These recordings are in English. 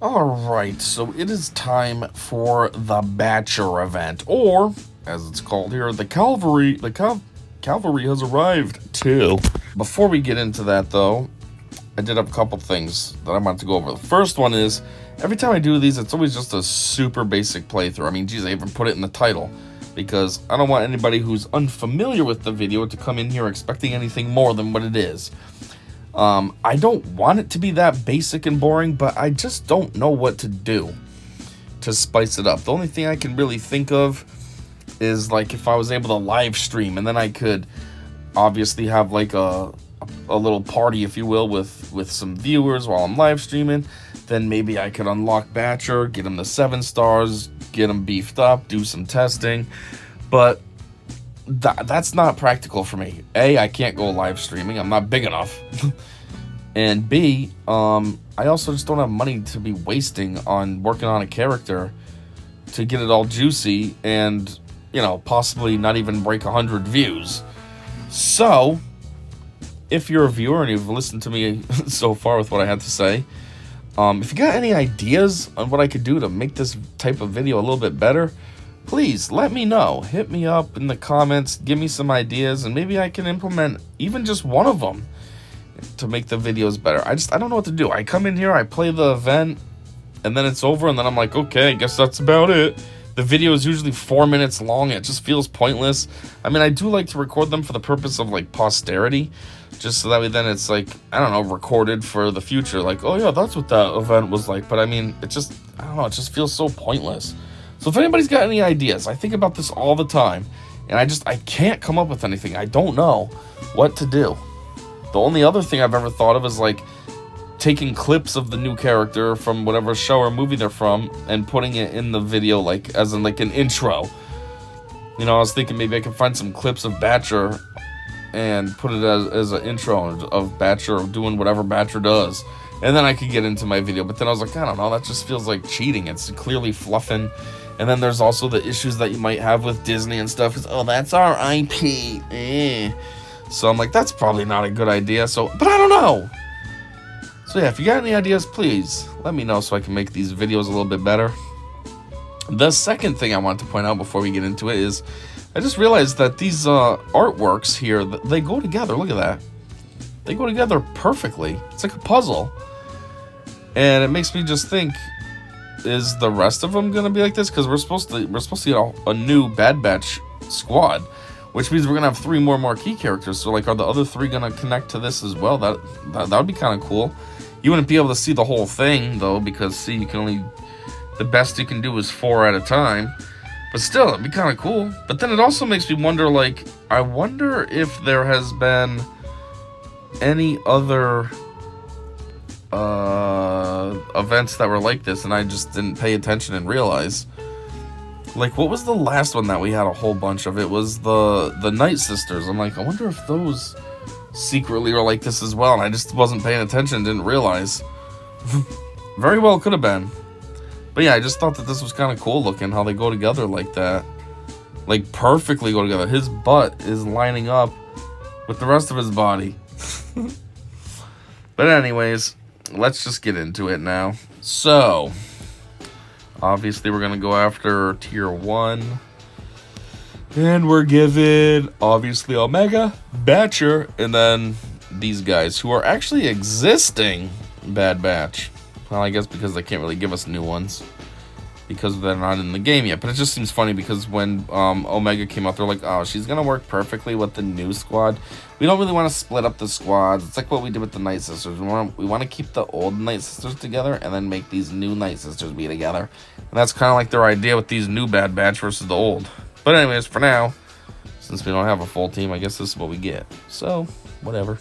Alright, so it is time for the Batcher event, or, as it's called here, the Calvary. Calvary has arrived, too. Before we get into that, though, I did have a couple things that I wanted to go over. The first one is, every time I do these, it's always just a super basic playthrough. I mean, geez, I even put it in the title, because I don't want anybody who's unfamiliar with the video to come in here expecting anything more than what it is. I don't want it to be that basic and boring, but I just don't know what to do to spice it up. The only thing I can really think of is like if I was able to live stream, and then I could obviously have like a little party, if you will, with some viewers while I'm live streaming. Then maybe I could unlock Batcher, get him to 7 stars, get him beefed up, do some testing. But that's not practical for me. A, I can't go live streaming. I'm not big enough. And B, I also just don't have money to be wasting on working on a character to get it all juicy and, you know, possibly not even break 100 views. So, if you're a viewer and you've listened to me so far with what I had to say, if you got any ideas on what I could do to make this type of video a little bit better, please let me know. Hit me up in the comments, give me some ideas, and maybe I can implement even just one of them to make the videos better. I don't know what to do. I come in here, I play the event, and then it's over, and then I'm like, okay, I guess that's about it. The video is usually 4 minutes long. It just feels pointless. I mean, I do like to record them for the purpose of, like, posterity, just so that way then it's, like, I don't know, recorded for the future. Like, oh, yeah, that's what that event was like. But, I mean, it just, I don't know, it just feels so pointless. So if anybody's got any ideas, I think about this all the time, and I can't come up with anything. I don't know what to do. The only other thing I've ever thought of is, like, taking clips of the new character from whatever show or movie they're from and putting it in the video, like, as in, like, an intro. You know, I was thinking maybe I could find some clips of Batcher and put it as an intro of Batcher doing whatever Batcher does. And then I could get into my video. But then I was like, I don't know, that just feels like cheating. It's clearly fluffing. And then there's also the issues that you might have with Disney and stuff. Because, oh, that's our IP. So I'm like, that's probably not a good idea. So, but I don't know. So yeah, if you got any ideas, please let me know so I can make these videos a little bit better. The second thing I want to point out before we get into it is, I just realized that these artworks here, they go together. Look at that. They go together perfectly. It's like a puzzle. And it makes me just think, is the rest of them gonna be like this? Because we're supposed to get a new Bad Batch squad, which means we're gonna have 3 more Marquee characters. So, like, are the other 3 gonna connect to this as well? That would be kind of cool. You wouldn't be able to see the whole thing though, because see, you can only, the best you can do is 4 at a time. But still, it'd be kind of cool. But then it also makes me wonder, like, I wonder if there has been any other events that were like this and I just didn't pay attention and realize. Like, what was the last one that we had a whole bunch of? It was the Night Sisters. I'm like, I wonder if those secretly are like this as well, and I just wasn't paying attention, didn't realize. Very well could have been. But yeah, I just thought that this was kind of cool looking, how they go together like that. Like, perfectly go together. His butt is lining up with the rest of his body. But anyways, let's just get into it now. So, obviously we're going to go after Tier 1. And we're given, obviously, Omega, Batcher, and then these guys, who are actually existing Bad Batch. Well, I guess because they can't really give us new ones, because they're not in the game yet. But it just seems funny, because when Omega came out, they're like, oh, she's going to work perfectly with the new squad. We don't really want to split up the squads. It's like what we did with the Night Sisters. We want to keep the old Night Sisters together and then make these new Night Sisters be together. And that's kind of like their idea with these new Bad Batch versus the old. But anyways, for now, since we don't have a full team, I guess this is what we get. So, whatever.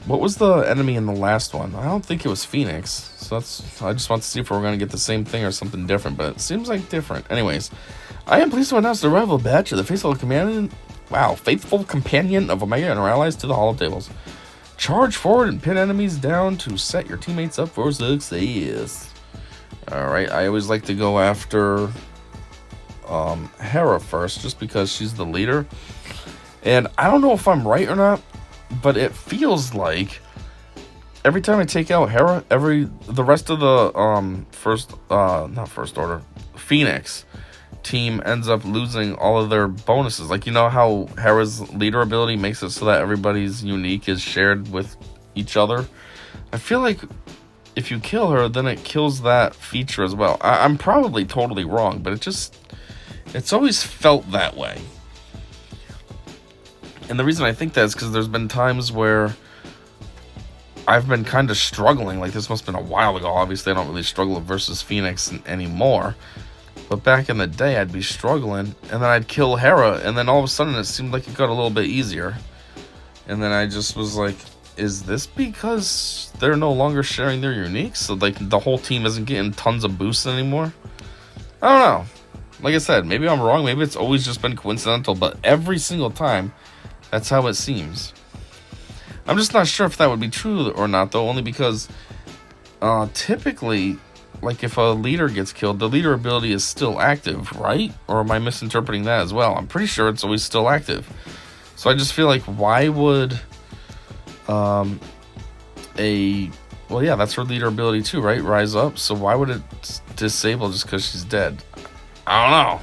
What was the enemy in the last one? I don't think it was Phoenix. So I just want to see if we're going to get the same thing or something different, but it seems like different. Anyways, I am pleased to announce the arrival of Batch of the faithful companion of Omega and her allies to the holotables. Charge forward and pin enemies down to set your teammates up for success. Alright, I always like to go after Hera first, just because she's the leader. And I don't know if I'm right or not, but it feels like every time I take out Hera, the rest of the not first order, Phoenix team ends up losing all of their bonuses. Like, you know how Hera's leader ability makes it so that everybody's unique is shared with each other? I feel like if you kill her, then it kills that feature as well. I'm probably totally wrong, but it's always felt that way. And the reason I think that is because there's been times where I've been kind of struggling. Like, this must have been a while ago. Obviously, I don't really struggle versus Phoenix anymore. But back in the day, I'd be struggling, and then I'd kill Hera, and then all of a sudden it seemed like it got a little bit easier. And then I just was like, is this because they're no longer sharing their uniques? So, like, the whole team isn't getting tons of boosts anymore? I don't know. Like I said, maybe I'm wrong. Maybe it's always just been coincidental, but every single time, that's how it seems. I'm just not sure if that would be true or not, though, only because typically, like, if a leader gets killed, the leader ability is still active, right? Or am I misinterpreting that as well? I'm pretty sure it's always still active. So I just feel like, why would well, yeah, that's her leader ability too, right? Rise up. So why would it disable just because she's dead? I don't know.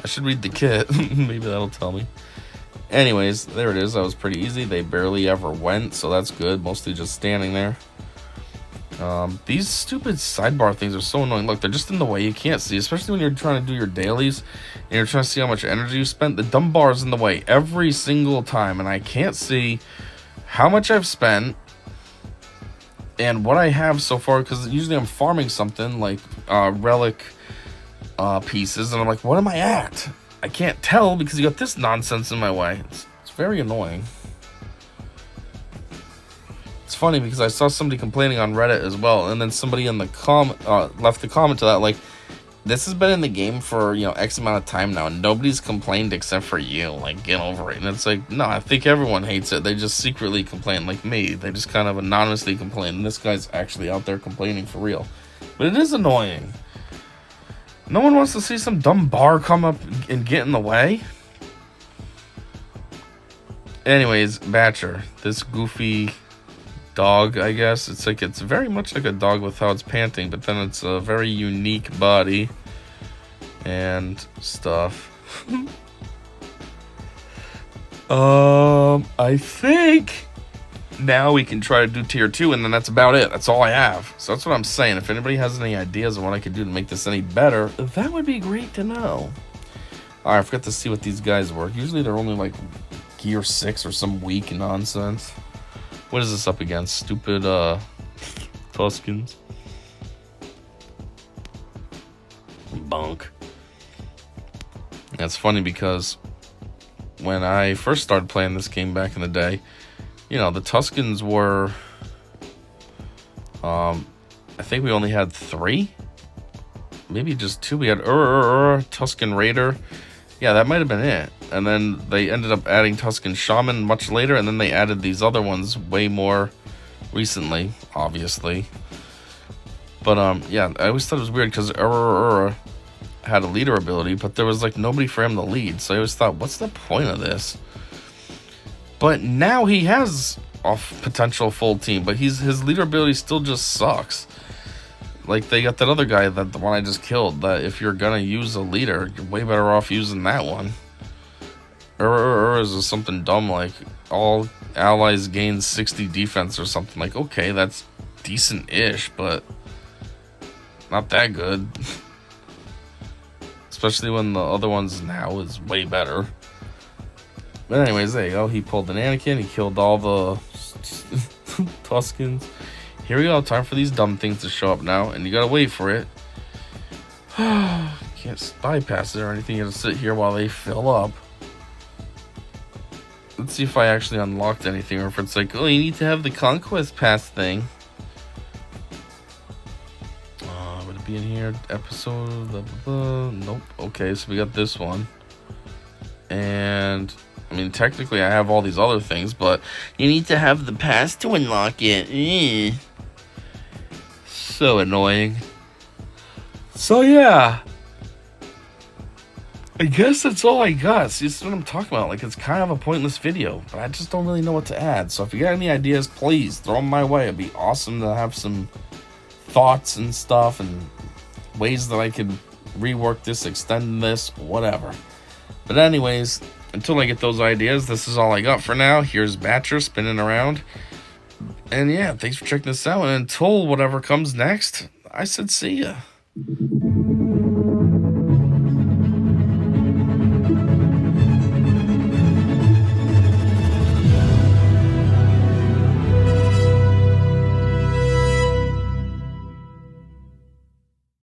I should read the kit. Maybe that'll tell me. Anyways, there it is. That was pretty easy. They barely ever went, so that's good. Mostly just standing there. These stupid sidebar things are so annoying. Look, they're just in the way. You can't see, especially when you're trying to do your dailies and you're trying to see how much energy you spent. The dumb bar is in the way every single time, and I can't see how much I've spent and what I have so far, because usually I'm farming something like relic pieces, and I'm like, what am I at? I can't tell because you got this nonsense in my way. It's very annoying. It's funny because I saw somebody complaining on Reddit as well, and then somebody in the left the comment to that, like, this has been in the game for, you know, X amount of time now, and nobody's complained except for you. Like, get over it. And it's like, no, I think everyone hates it. They just secretly complain, like me. They just kind of anonymously complain, and this guy's actually out there complaining for real. But it is annoying. No one wants to see some dumb bar come up and get in the way. Anyways, Batcher, this goofy dog, I guess. It's very much like a dog with how it's panting, but then it's a very unique body and stuff. I think now we can try to do tier 2, and then that's about it. That's all I have. So that's what I'm saying. If anybody has any ideas on what I could do to make this any better, that would be great to know. Alright, I forgot to see what these guys were. Usually they're only like gear 6 or some weak nonsense. What is this up against? Stupid, Tuskens. Bunk. That's funny because when I first started playing this game back in the day, you know, the Tuskens were, I think we only had 3? Maybe just 2. We had Tusken Raider. Yeah, that might have been it. And then they ended up adding Tusken Shaman much later, and then they added these other ones way more recently, obviously. But, yeah, I always thought it was weird because had a leader ability, but there was, like, nobody for him to lead. So I always thought, what's the point of this? But now he has a potential full team, but his leader ability still just sucks. Like, they got that other guy, the one I just killed, that if you're gonna use a leader, you're way better off using that one. Is something dumb like all allies gain 60 defense or something. Like, okay, that's decent-ish, but not that good. Especially when the other ones now is way better. But anyways, there you go. He pulled an Anakin. He killed all the Tuskens. Here we go. Time for these dumb things to show up now, and you gotta wait for it. Can't bypass it or anything. You have to sit here while they fill up. Let's see if I actually unlocked anything, or if it's like, oh, you need to have the Conquest Pass thing. Would it be in here? Episode? Blah, blah, blah. Nope. Okay, so we got this one. And, I mean, technically I have all these other things, but you need to have the pass to unlock it. So annoying. So, yeah. I guess that's all I got. See, this is what I'm talking about. Like, it's kind of a pointless video, but I just don't really know what to add. So if you got any ideas, please throw them my way. It'd be awesome to have some thoughts and stuff and ways that I can rework this, extend this, whatever. But anyways, until I get those ideas, this is all I got for now. Here's Batcher spinning around. And yeah, thanks for checking this out. And until whatever comes next, I said see ya.